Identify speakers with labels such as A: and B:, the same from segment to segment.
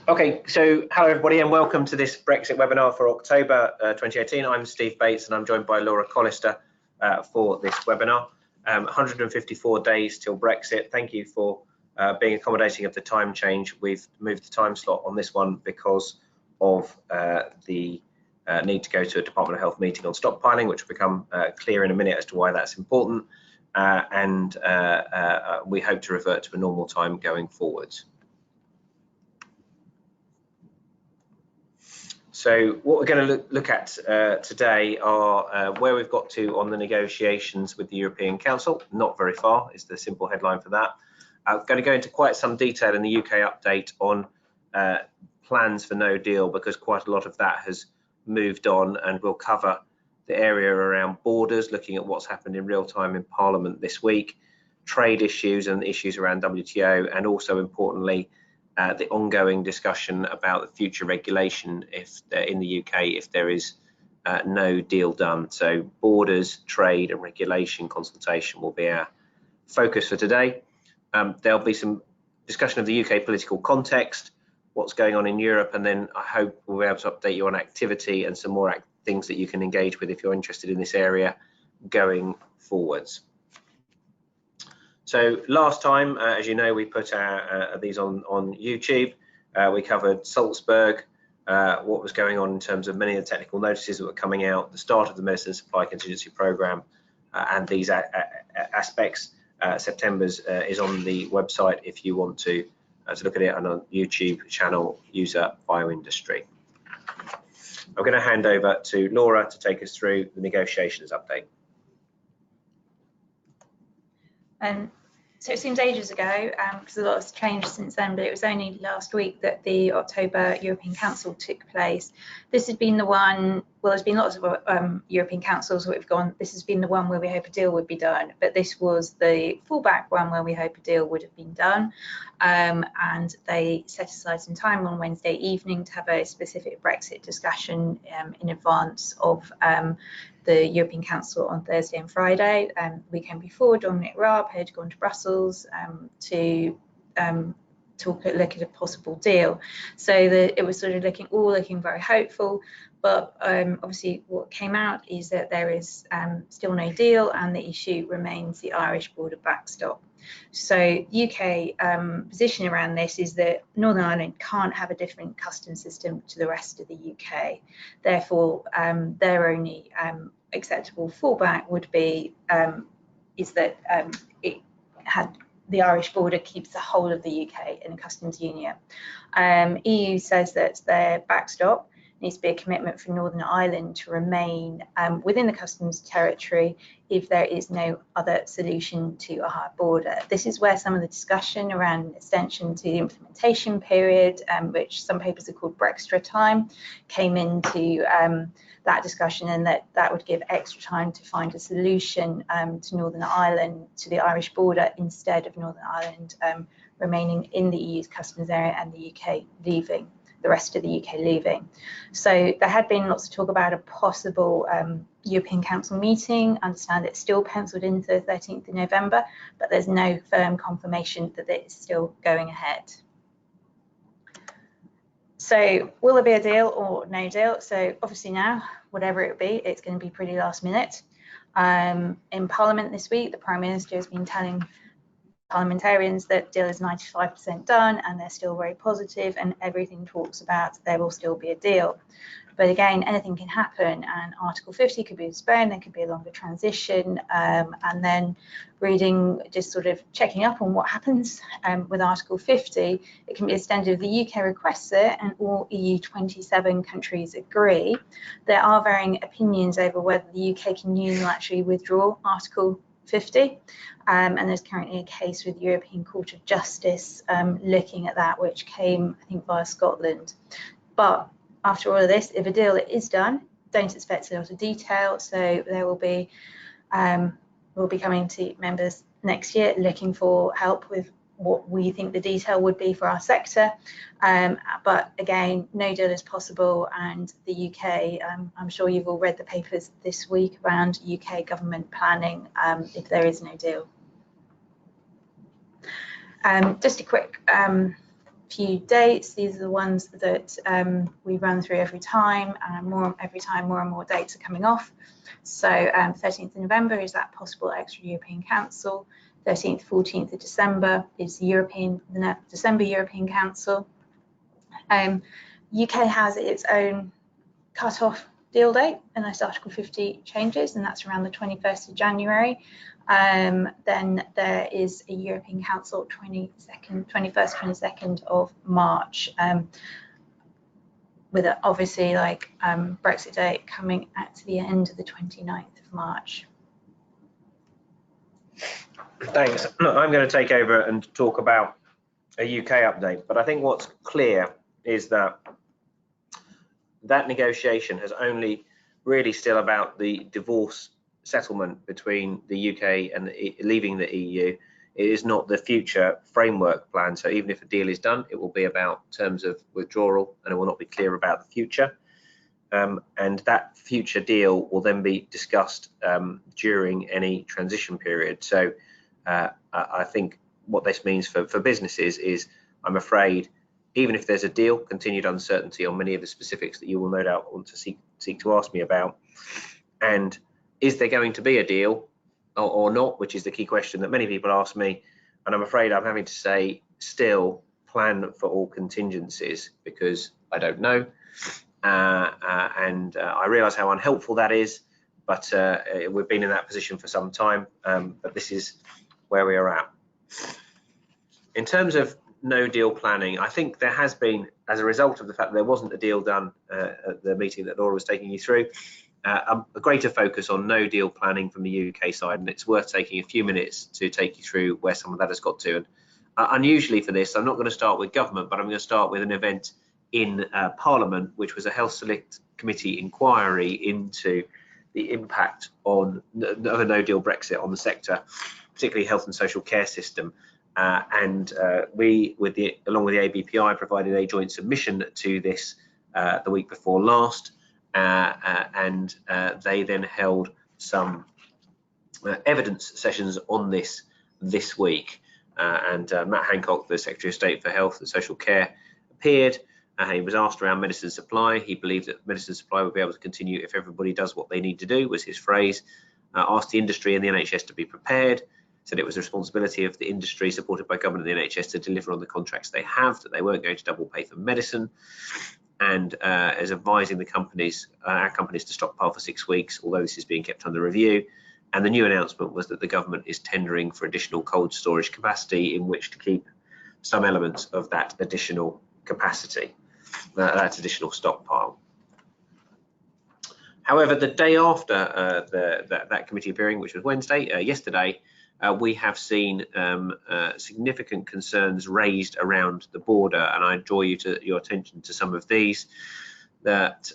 A: Okay, so hello everybody and welcome to this Brexit webinar for October 2018. I'm Steve Bates and I'm joined by Laura Collister for this webinar. 154 days till Brexit. Thank you for being accommodating of the time change. We've moved the time slot on this one because of the need to go to a Department of Health meeting on stockpiling, which will become clear in a minute as to why that's important. We hope to revert to a normal time going forwards. So what we're going to look at today are where we've got to on the negotiations with the European Council. Not very far is the simple headline for that. I'm going to go into quite some detail in the UK update on plans for no deal, because quite a lot of that has moved on, and we'll cover the area around borders, looking at what's happened in real time in Parliament this week, trade issues and issues around WTO, and also importantly the ongoing discussion about the future regulation if in the UK if there is no deal done. So borders, trade and regulation consultation will be our focus for today. There'll be some discussion of the UK political context, what's going on in Europe, and then I hope we'll be able to update you on activity and some more things that you can engage with if you're interested in this area going forwards. So last time, as you know, we put these on YouTube. We covered Salzburg, what was going on in terms of many of the technical notices that were coming out, the start of the medicine supply contingency program, and these aspects. September's is on the website if you want to look at it, and on YouTube channel user Bioindustry. I'm going to hand over to Laura to take us through the negotiations update.
B: So it seems ages ago, because a lot has changed since then, but it was only last week that the October European Council took place. This has been the one, well, there's been lots of European Councils that have gone, this has been the one where we hope a deal would be done, but this was the fallback one where we hope a deal would have been done. And they set aside some time on Wednesday evening to have a specific Brexit discussion in advance of the European Council on Thursday and Friday. The weekend before, Dominic Raab had gone to Brussels to look at a possible deal. So it was sort of looking very hopeful, but obviously what came out is that there is still no deal, and the issue remains the Irish border backstop. So UK position around this is that Northern Ireland can't have a different customs system to the rest of the UK. Therefore, their only acceptable fallback would be is that the Irish border keeps the whole of the UK in a customs union. EU says that their backstop needs to be a commitment for Northern Ireland to remain within the customs territory if there is no other solution to a hard border. This is where some of the discussion around an extension to the implementation period, which some papers are called Brextra time, came into that discussion, and that would give extra time to find a solution to Northern Ireland, to the Irish border, instead of Northern Ireland remaining in the EU's customs area and the UK leaving. The rest of the UK leaving. So there had been lots of talk about a possible European Council meeting. I understand it's still penciled in for the 13th of November, but there's no firm confirmation that it's still going ahead. So will there be a deal or no deal? So obviously now, whatever it be, it's going to be pretty last minute. In Parliament this week, the Prime Minister has been telling parliamentarians that deal is 95% done, and they're still very positive, and everything talks about there will still be a deal. But again, anything can happen, and Article 50 could be postponed, there could be a longer transition, and then reading, just sort of checking up on what happens with Article 50, it can be extended if the UK requests it and all EU 27 countries agree. There are varying opinions over whether the UK can unilaterally withdraw Article 50, and there's currently a case with the European Court of Justice looking at that, which came, I think, via Scotland. But after all of this, if a deal is done, don't expect a lot of detail. So there will be, we'll be coming to members next year looking for help with what we think the detail would be for our sector. But again, no deal is possible, and the UK, I'm sure you've all read the papers this week around UK government planning if there is no deal. Just a quick few dates. These are the ones that we run through every time, and more and more dates are coming off. So 13th of November is that possible extra European Council. 13th, 14th of December is the December European Council. UK has its own cut-off deal date unless Article 50 changes, and that's around the 21st of January. Then there is a European Council 21st, 22nd of March, with obviously like Brexit date coming at the end of the 29th of March.
A: Thanks. I'm going to take over and talk about a UK update, but I think what's clear is that negotiation has only really still about the divorce settlement between the UK and leaving the EU. It is not the future framework plan. So even if a deal is done, it will be about terms of withdrawal, and it will not be clear about the future. And that future deal will then be discussed during any transition period. So I think what this means for businesses is, I'm afraid, even if there's a deal, continued uncertainty on many of the specifics that you will no doubt want to seek to ask me about. And is there going to be a deal or not, which is the key question that many people ask me. And I'm afraid I'm having to say, still plan for all contingencies, because I don't know. And I realise how unhelpful that is, but we've been in that position for some time, but this is where we are at. In terms of no deal planning, I think there has been, as a result of the fact that there wasn't a deal done at the meeting that Laura was taking you through, a greater focus on no deal planning from the UK side, and it's worth taking a few minutes to take you through where some of that has got to. And unusually for this, I'm not going to start with government, but I'm going to start with an event in Parliament, which was a Health Select Committee inquiry into the impact of a no deal Brexit on the sector, particularly health and social care system. We, along with the ABPI, provided a joint submission to this the week before last, and they then held some evidence sessions on this week. Matt Hancock, the Secretary of State for Health and Social Care, appeared. He was asked around medicine supply. He believed that medicine supply would be able to continue if everybody does what they need to do, was his phrase. Asked the industry and the NHS to be prepared. Said it was the responsibility of the industry, supported by government and the NHS, to deliver on the contracts they have, that they weren't going to double pay for medicine, and is advising the companies, our companies, to stockpile for 6 weeks, although this is being kept under review. And the new announcement was that the government is tendering for additional cold storage capacity in which to keep some elements of that additional capacity, that additional stockpile. However, the day after that committee appearing, which was Wednesday, yesterday, we have seen significant concerns raised around the border, and I draw your attention to some of these. That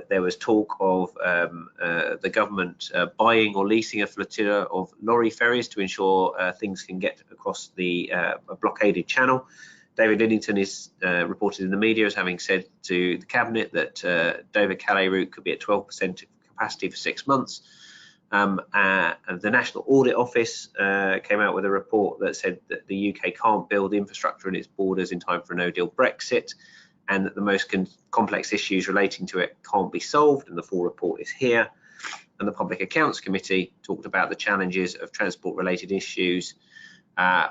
A: there was talk of the government buying or leasing a flotilla of lorry ferries to ensure things can get across the blockaded channel. David Lidington is reported in the media as having said to the Cabinet that Dover-Calais route could be at 12% capacity for 6 months. The National Audit Office came out with a report that said that the UK can't build infrastructure in its borders in time for a no-deal Brexit, and that the most complex issues relating to it can't be solved, and the full report is here. And the Public Accounts Committee talked about the challenges of transport-related issues,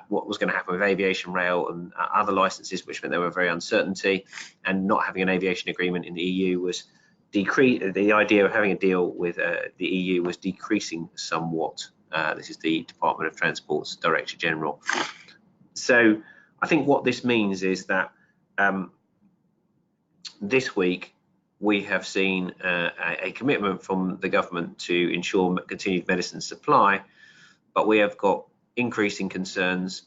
A: what was going to happen with aviation, rail and other licenses, which meant there were very uncertainty, and not having an aviation agreement in the EU was the idea of having a deal with the EU was decreasing somewhat. This is the Department of Transport's Director General. So I think what this means is that this week we have seen a commitment from the government to ensure continued medicine supply, but we have got increasing concerns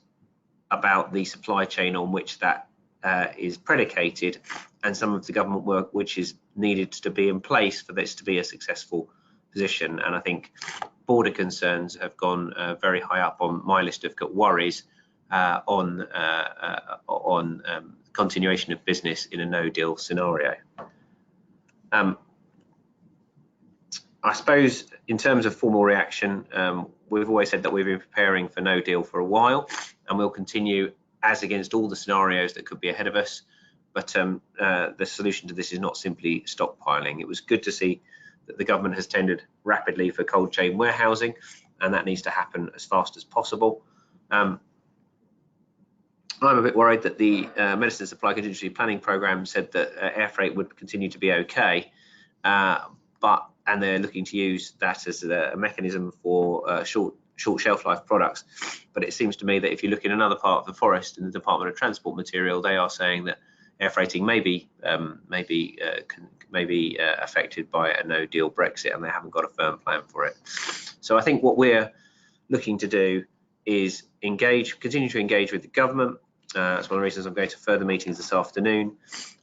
A: about the supply chain on which that is predicated, and some of the government work which is needed to be in place for this to be a successful position. And I think border concerns have gone very high up on my list of worries on continuation of business in a no-deal scenario. I suppose in terms of formal reaction, we've always said that we've been preparing for no deal for a while, and we'll continue as against all the scenarios that could be ahead of us. But the solution to this is not simply stockpiling. It was good to see that the government has tendered rapidly for cold chain warehousing, and that needs to happen as fast as possible. I'm a bit worried that the Medicine Supply Contingency Planning Programme said that air freight would continue to be okay, and they're looking to use that as a mechanism for short shelf life products. But it seems to me that if you look in another part of the forest, in the Department of Transport Material, they are saying that air freighting may be affected by a no-deal Brexit, and they haven't got a firm plan for it. So I think what we're looking to do is continue to engage with the government. That's one of the reasons I'm going to further meetings this afternoon,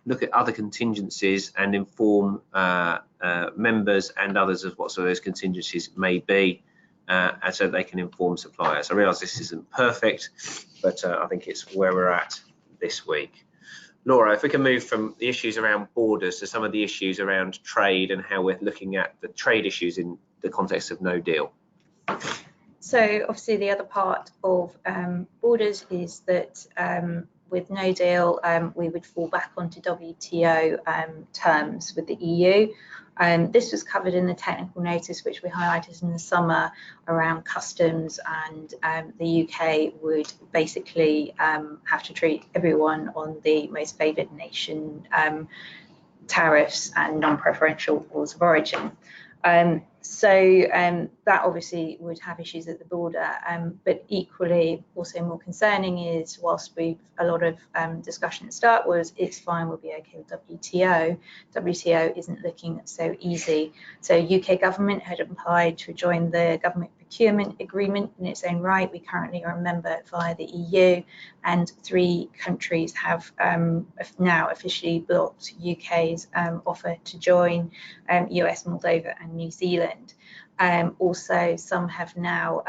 A: look at other contingencies and inform members and others of what some of those contingencies may be, and so they can inform suppliers. I realise this isn't perfect, but I think it's where we're at this week. Laura, if we can move from the issues around borders to some of the issues around trade and how we're looking at the trade issues in the context of no deal.
B: So obviously the other part of borders is that with no deal, we would fall back onto WTO terms with the EU. This was covered in the technical notice, which we highlighted in the summer around customs, and the UK would basically have to treat everyone on the most favoured nation tariffs and non-preferential rules of origin. That obviously would have issues at the border, but equally also more concerning is, whilst a lot of discussion at the start was it's fine, we'll be okay with WTO, WTO isn't looking so easy. So UK government had applied to join the government procurement agreement in its own right. We currently are a member via the EU, and 3 countries have now officially blocked UK's offer to join, US, Moldova and New Zealand. Also, some have now,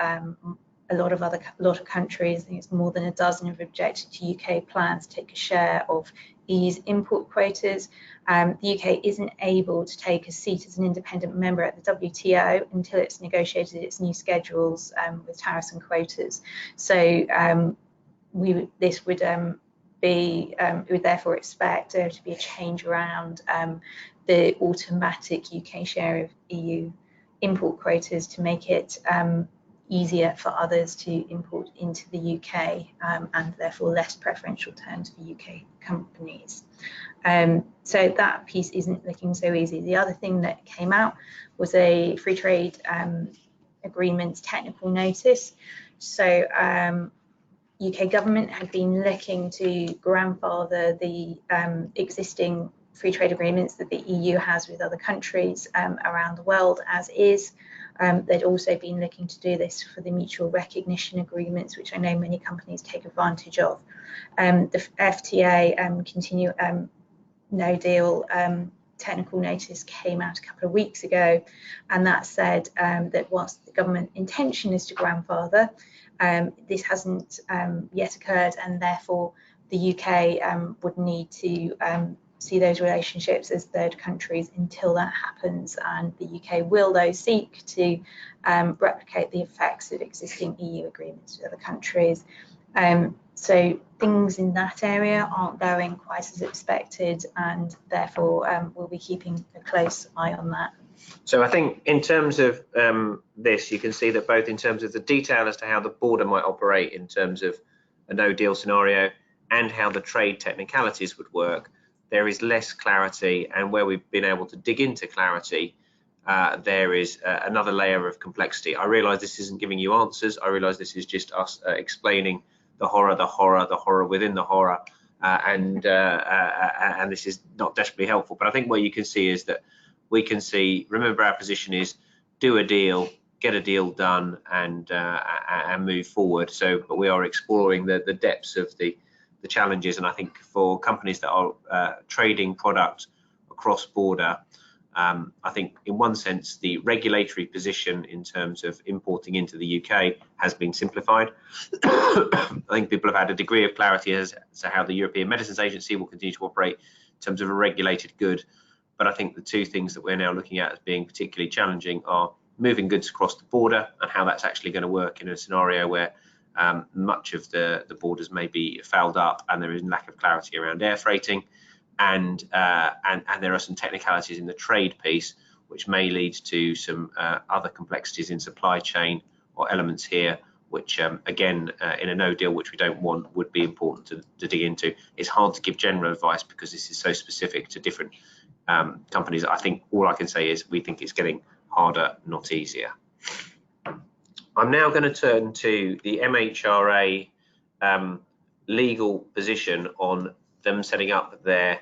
B: a lot of countries, I think it's more than a dozen, have objected to UK plans to take a share of EU's import quotas. The UK isn't able to take a seat as an independent member at the WTO until it's negotiated its new schedules with tariffs and quotas. So we would therefore expect there to be a change around the automatic UK share of EU import quotas to make it easier for others to import into the UK, and therefore less preferential terms for UK companies. So that piece isn't looking so easy. The other thing that came out was a free trade agreement technical notice. So UK government had been looking to grandfather the existing free trade agreements that the EU has with other countries around the world as is. They'd also been looking to do this for the mutual recognition agreements, which I know many companies take advantage of. The FTA no deal technical notice came out a couple of weeks ago, and that said that whilst the government intention is to grandfather, this hasn't yet occurred, and therefore the UK would need to see those relationships as third countries until that happens, and the UK will though seek to replicate the effects of existing EU agreements with other countries. So things in that area aren't going quite as expected, and therefore we'll be keeping a close eye on that.
A: So I think in terms of this, you can see that both in terms of the detail as to how the border might operate in terms of a no deal scenario and how the trade technicalities would work, there is less clarity, and where we've been able to dig into clarity, there is another layer of complexity. I realise this isn't giving you answers. I realise this is just us explaining the horror within the horror, and this is not desperately helpful. But I think what you can see is that we can see, remember our position is do a deal, get a deal done, and move forward. So, but we are exploring the depths of the challenges, and I think for companies that are trading product across border, I think in one sense the regulatory position in terms of importing into the UK has been simplified. I think people have had a degree of clarity as to how the European Medicines Agency will continue to operate in terms of a regulated good. But I think the 2 things that we're now looking at as being particularly challenging are moving goods across the border and how that's actually going to work in a scenario where much of the borders may be fouled up, and there is lack of clarity around air freighting, and there are some technicalities in the trade piece which may lead to some other complexities in supply chain or elements here, which again, in a no deal, which we don't want, would be important to dig into. It's hard to give general advice because this is so specific to different companies. I think all I can say is we think it's getting harder, not easier. I'm now going to turn to the MHRA legal position on them setting up their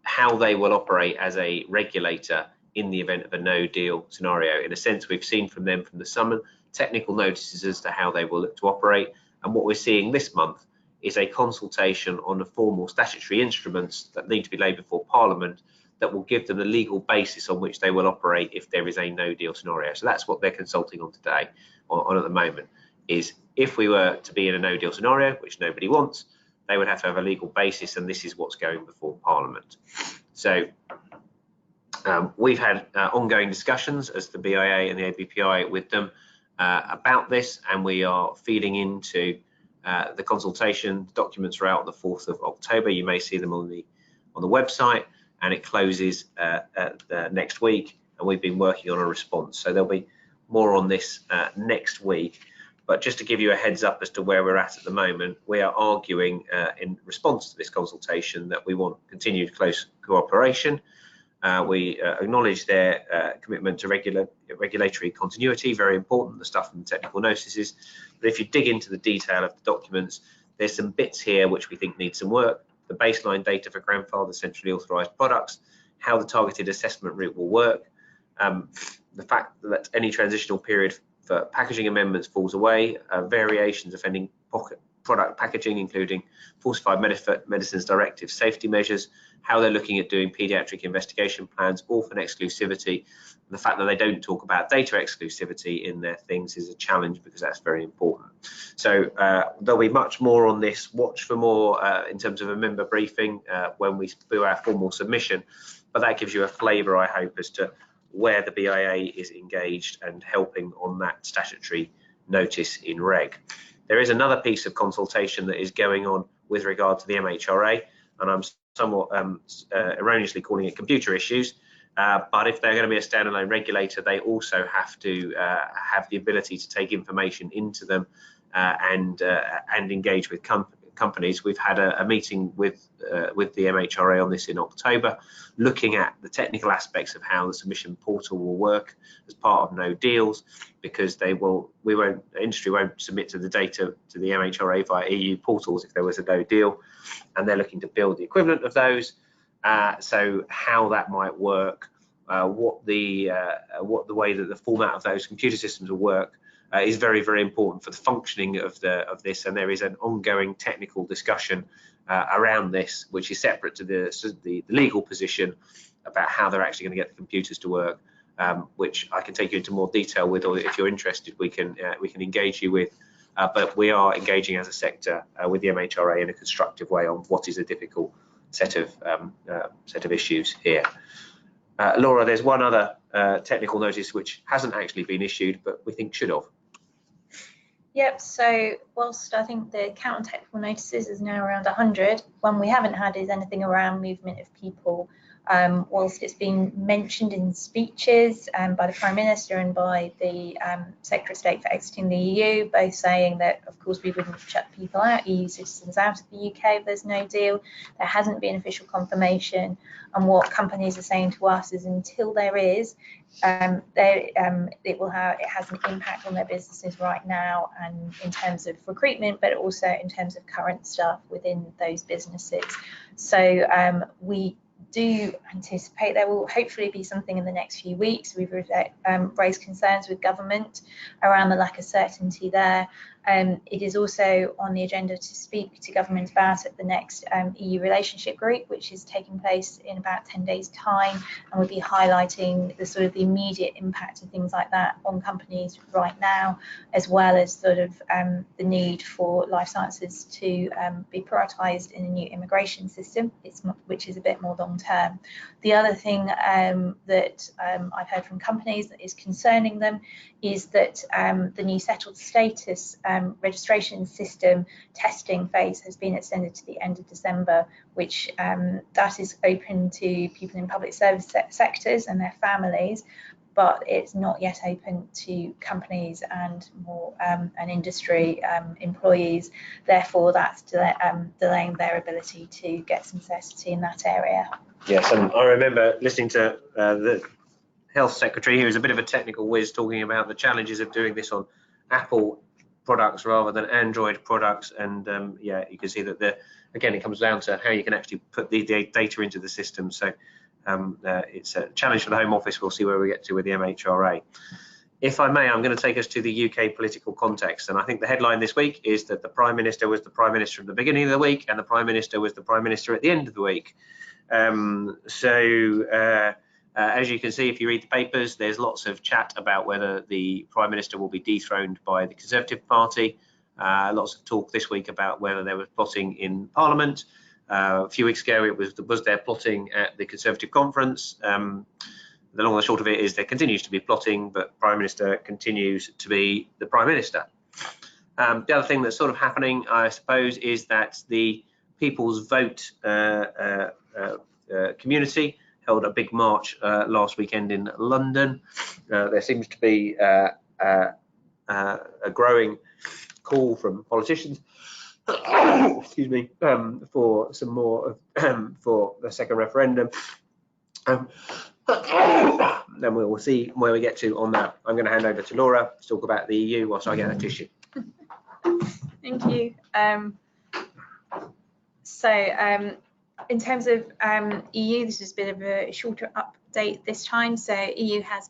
A: how they will operate as a regulator in the event of a no deal scenario. In a sense, we've seen from them from the summer technical notices as to how they will look to operate, and what we're seeing this month is a consultation on the formal statutory instruments that need to be laid before Parliament that will give them the legal basis on which they will operate if there is a no deal scenario. So that's what they're consulting on today, on at the moment, is if we were to be in a no deal scenario, which nobody wants, they would have to have a legal basis, and this is what's going before Parliament. So we've had ongoing discussions as the BIA and the ABPI with them about this, and we are feeding into the consultation. The documents are out on the 4th of October. You may see them on the website, and it closes next week, and we've been working on a response. So there'll be more on this next week. But just to give you a heads up as to where we're at the moment, we are arguing in response to this consultation that we want continued close cooperation. We acknowledge their commitment to regulatory continuity, very important, the stuff from the technical notices. But if you dig into the detail of the documents, there's some bits here which we think need some work. The baseline data for grandfathered centrally authorised products, how the targeted assessment route will work, the fact that any transitional period for packaging amendments falls away, variations offending product packaging, including falsified medicines directive safety measures, how they're looking at doing paediatric investigation plans, orphan exclusivity. The fact that they don't talk about data exclusivity in their things is a challenge because that's very important. So there'll be much more on this. Watch for more in terms of a member briefing when we do our formal submission, but that gives you a flavour, I hope, as to where the BIA is engaged and helping on that statutory notice in reg. There is another piece of consultation that is going on with regard to the MHRA, and I'm somewhat erroneously calling it computer issues, but if they're going to be a standalone regulator, they also have to have the ability to take information into them and engage with companies. We've had a meeting with the MHRA on this in October, looking at the technical aspects of how the submission portal will work as part of no deals, because the industry won't submit to the data to the MHRA via EU portals if there was a no deal, and they're looking to build the equivalent of those. So how that might work, what the way that the format of those computer systems will work is very, very important for the functioning of this, and there is an ongoing technical discussion around this, which is separate to the legal position about how they're actually going to get the computers to work, which I can take you into more detail with, or if you're interested, we can engage you with. But we are engaging as a sector with the MHRA in a constructive way on what is a difficult set of issues here. Laura, there's one other technical notice which hasn't actually been issued, but we think should have.
B: Yep, so whilst I think the count on technical notices is now around 100, one we haven't had is anything around movement of people. Whilst it's been mentioned in speeches by the Prime Minister and by the Secretary of State for exiting the EU, both saying that, of course, we wouldn't shut people out, EU citizens out of the UK if there's no deal. There hasn't been official confirmation, and what companies are saying to us is until there is, it has an impact on their businesses right now, and in terms of recruitment, but also in terms of current staff within those businesses. So we do anticipate there will hopefully be something in the next few weeks. We've raised concerns with government around the lack of certainty there, It is also on the agenda to speak to government about at the next EU relationship group, which is taking place in about 10 days' time, and we'll be highlighting the sort of the immediate impact of things like that on companies right now, as well as sort of the need for life sciences to be prioritised in a new immigration system, which is a bit more long term. The other thing that I've heard from companies that is concerning them is that the new settled status registration system testing phase has been extended to the end of December, which that is open to people in public service sectors and their families, but it's not yet open to companies and more and industry employees. Therefore, that's delaying their ability to get some certainty in that area.
A: Yes, and I remember listening to the Health Secretary, who was a bit of a technical whiz, talking about the challenges of doing this on Apple products rather than Android products, and yeah, you can see that again it comes down to how you can actually put the data into the system. So it's a challenge for the Home Office. We'll see where we get to with the MHRA. If I may, I'm going to take us to the UK political context, and I think the headline this week is that the Prime Minister was the Prime Minister at the beginning of the week and the Prime Minister was the Prime Minister at the end of the week. As you can see, if you read the papers, there's lots of chat about whether the Prime Minister will be dethroned by the Conservative Party. Lots of talk this week about whether there was plotting in Parliament. A few weeks ago, it was there plotting at the Conservative conference. The long and the short of it is there continues to be plotting, but Prime Minister continues to be the Prime Minister. The other thing that's sort of happening, I suppose, is that the People's Vote community held a big march last weekend in London. There seems to be a growing call from politicians excuse me, for some more for the second referendum. Then we will see where we get to on that. I'm going to hand over to Laura to talk about the EU whilst I get a tissue.
B: Thank you. In terms of EU, this is a bit of a shorter update this time. So EU has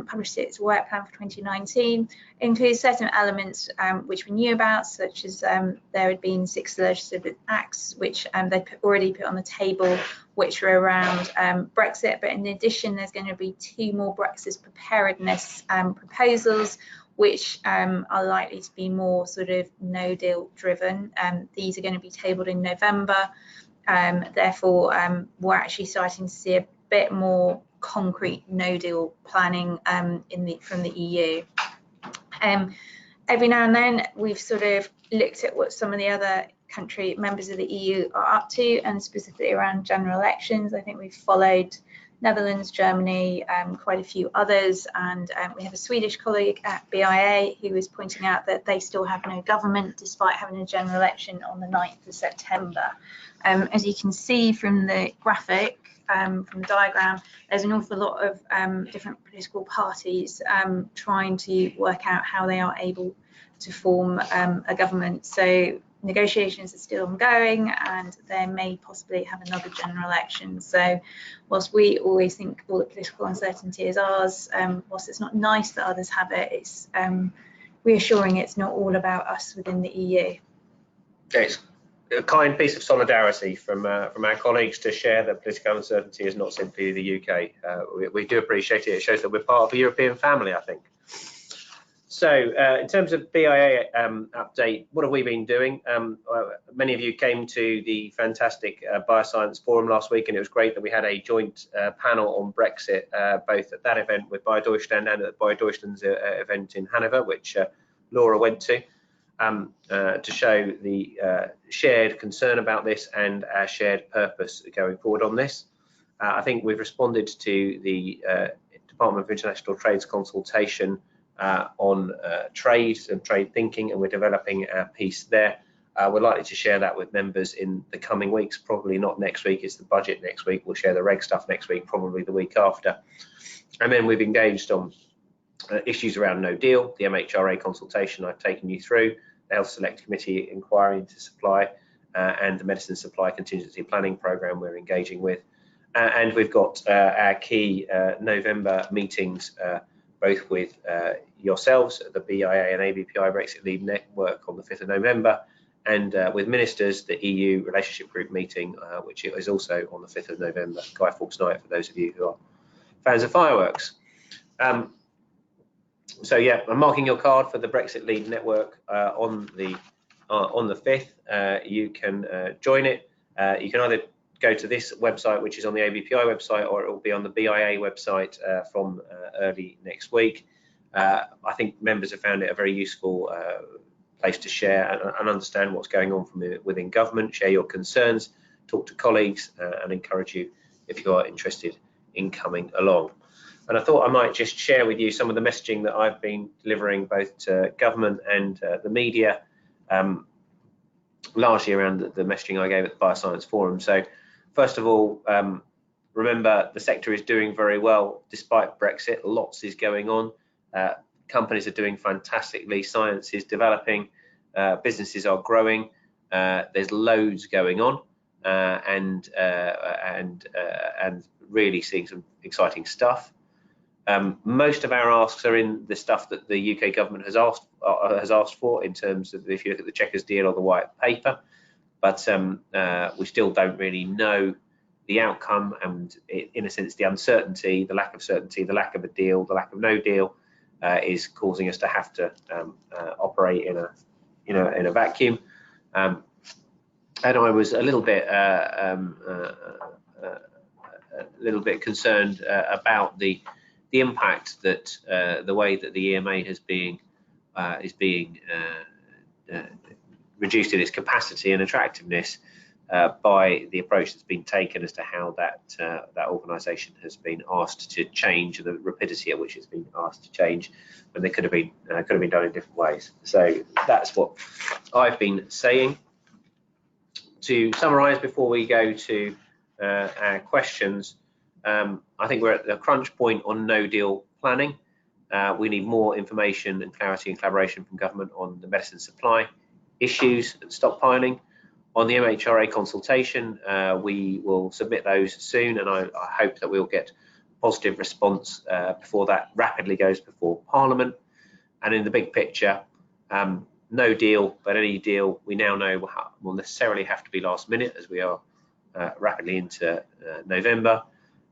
B: published its work plan for 2019. It includes certain elements which we knew about, such as there had been 6 legislative acts which they already put on the table, which were around Brexit. But in addition, there's going to be 2 more Brexit preparedness proposals, which are likely to be more sort of no deal driven. These are going to be tabled in November. Therefore, we're actually starting to see a bit more concrete no deal planning from the EU. Every now and then we've sort of looked at what some of the other members of the EU are up to, and specifically around general elections. I think we've followed Netherlands, Germany, quite a few others, and we have a Swedish colleague at BIA who is pointing out that they still have no government despite having a general election on the 9th of September. As you can see from the graphic, from the diagram, there's an awful lot of different political parties trying to work out how they are able to form a government. So negotiations are still ongoing, and they may possibly have another general election. So whilst we always think all the political uncertainty is ours, whilst it's not nice that others have it, it's reassuring it's not all about us within the EU.
A: It's a kind piece of solidarity from our colleagues to share that political uncertainty is not simply the UK. We do appreciate it. It shows that we're part of a European family, I think. So in terms of BIA update, what have we been doing? Many of you came to the fantastic BioScience forum last week, and it was great that we had a joint panel on Brexit, both at that event with Biodeutschland and at Biodeutschland's event in Hanover, which Laura went to show the shared concern about this and our shared purpose going forward on this. I think we've responded to the Department of International Trade's consultation on trade and trade thinking, and we're developing our piece there. We're likely to share that with members in the coming weeks, probably not next week, it's the budget next week. We'll share the reg stuff next week, probably the week after. And then we've engaged on issues around no deal, the MHRA consultation I've taken you through, the Health Select Committee inquiry into supply, and the Medicine Supply Contingency Planning Programme we're engaging with. And we've got our key November meetings both with yourselves at the BIA and ABPI Brexit Lead Network on the 5th of November, and with ministers, the EU Relationship Group meeting, which is also on the 5th of November, Guy Fawkes night, for those of you who are fans of fireworks. So yeah, I'm marking your card for the Brexit Lead Network on the 5th. You can join it. You can either go to this website, which is on the ABPI website, or it will be on the BIA website from early next week. I think members have found it a very useful place to share and understand what's going on from within government, share your concerns, talk to colleagues, and encourage you if you are interested in coming along. And I thought I might just share with you some of the messaging that I've been delivering both to government and the media, largely around the messaging I gave at the BioScience Forum. So first of all, remember the sector is doing very well despite Brexit. Lots is going on. Companies are doing fantastically. Science is developing. Businesses are growing. There's loads going on, and really seeing some exciting stuff. Most of our asks are in the stuff that the UK government has asked for, in terms of if you look at the Chequers deal or the white paper, but we still don't really know the outcome, and in a sense the uncertainty, the lack of certainty, the lack of a deal, the lack of no deal is causing us to have to operate in a vacuum. And I was a little bit concerned about the impact that the way that the EMA is being reduced in its capacity and attractiveness by the approach that's been taken as to how that organisation has been asked to change, and the rapidity at which it's been asked to change, when they could have been done in different ways. So that's what I've been saying. To summarise before we go to our questions, I think we're at the crunch point on no deal planning. We need more information and clarity and collaboration from government on the medicine supply issues and stockpiling. On the MHRA consultation, we will submit those soon, and I hope that we'll get positive response before that rapidly goes before Parliament. And in the big picture, no deal, but any deal we now know will necessarily have to be last minute, as we are rapidly into November.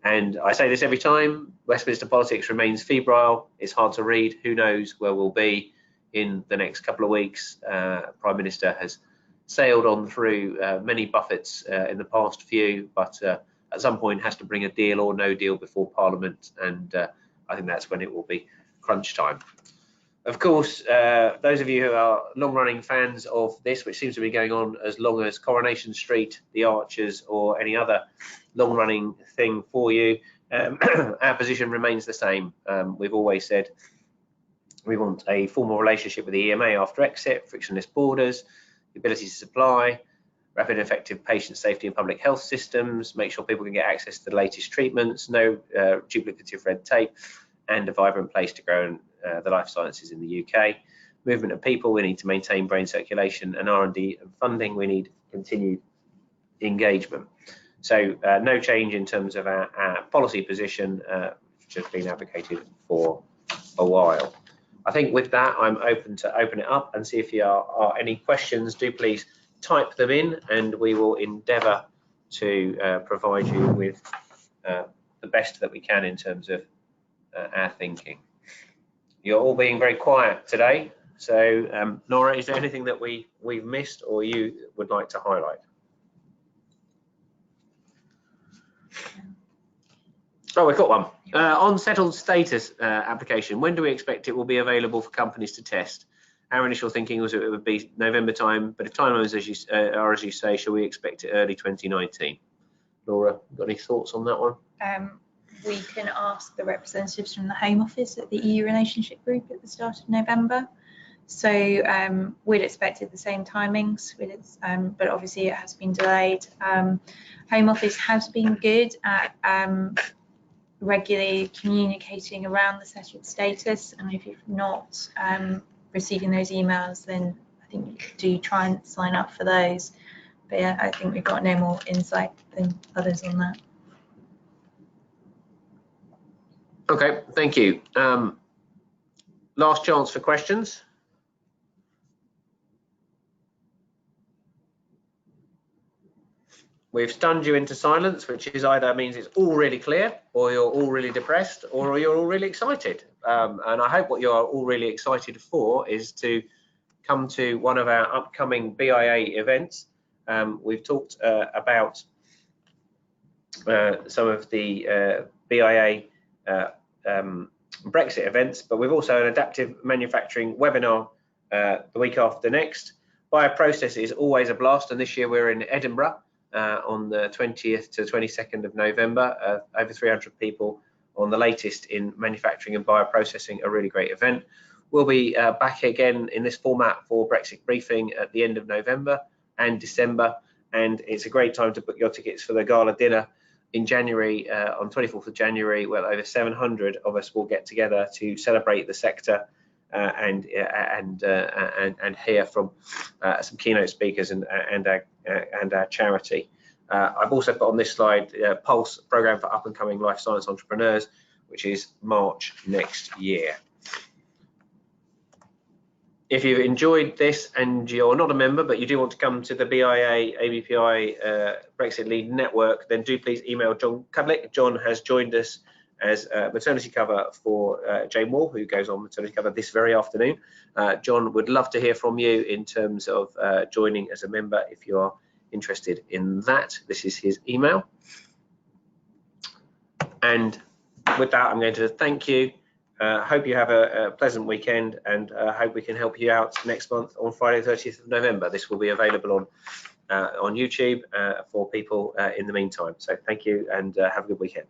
A: And I say this every time, Westminster politics remains febrile. It's hard to read. Who knows where we'll be in the next couple of weeks. Prime Minister has sailed on through many buffets in the past few, but at some point has to bring a deal or no deal before Parliament, and I think that's when it will be crunch time. Of course, those of you who are long-running fans of this, which seems to be going on as long as Coronation Street, the Archers, or any other long-running thing for you, our position remains the same. We've always said we want a formal relationship with the EMA after exit, frictionless borders, the ability to supply, rapid and effective patient safety and public health systems, make sure people can get access to the latest treatments, no duplicative red tape, and a vibrant place to grow the life sciences in the UK. Movement of people, we need to maintain brain circulation, and R&D and funding, we need continued engagement. So no change in terms of our policy position, which has been advocated for a while. I think with that, I'm open to open it up and see if there are any questions. Do please type them in, and we will endeavour to provide you with the best that we can in terms of our thinking. You're all being very quiet today, so Nora, is there anything that we've missed or you would like to highlight? Oh, we've got one. On settled status application, when do we expect it will be available for companies to test? Our initial thinking was it would be November time, but if timelines are as you say, shall we expect it early 2019? Laura, got any thoughts on that one?
B: We can ask the representatives from the Home Office at the EU Relationship Group at the start of November. So we'd expected the same timings, but obviously it has been delayed. Home Office has been good at regularly communicating around the settled status, and if you're not receiving those emails, then I think do try and sign up for those. But yeah, I think we've got no more insight than others on that.
A: Okay, thank you. last chance for questions. We've stunned you into silence, which is either means it's all really clear, or you're all really depressed, or you're all really excited. And I hope what you're all really excited for is to come to one of our upcoming BIA events. We've talked about some of the BIA Brexit events, but we've also an adaptive manufacturing webinar the week after next. Bioprocess is always a blast, and this year we're in Edinburgh on the 20th to 22nd of November. Over 300 people on the latest in manufacturing and bioprocessing, a really great event. We'll be back again in this format for Brexit Briefing at the end of November and December, and it's a great time to book your tickets for the gala dinner in January, on 24th of January, where over 700 of us will get together to celebrate the sector and hear from some keynote speakers and our charity. I've also put on this slide Pulse program for up and coming life science entrepreneurs, which is March next year. If you've enjoyed this and you're not a member, but you do want to come to the BIA ABPI Brexit Lead Network, then do please email John Cudlick. John has joined us as maternity cover for Jane Wall, who goes on maternity cover this very afternoon. John would love to hear from you in terms of joining as a member if you are interested in that. This is his email. And with that, I'm going to thank you. Hope you have a pleasant weekend, and hope we can help you out next month on Friday, 30th of November. This will be available on YouTube for people in the meantime. So thank you, and have a good weekend.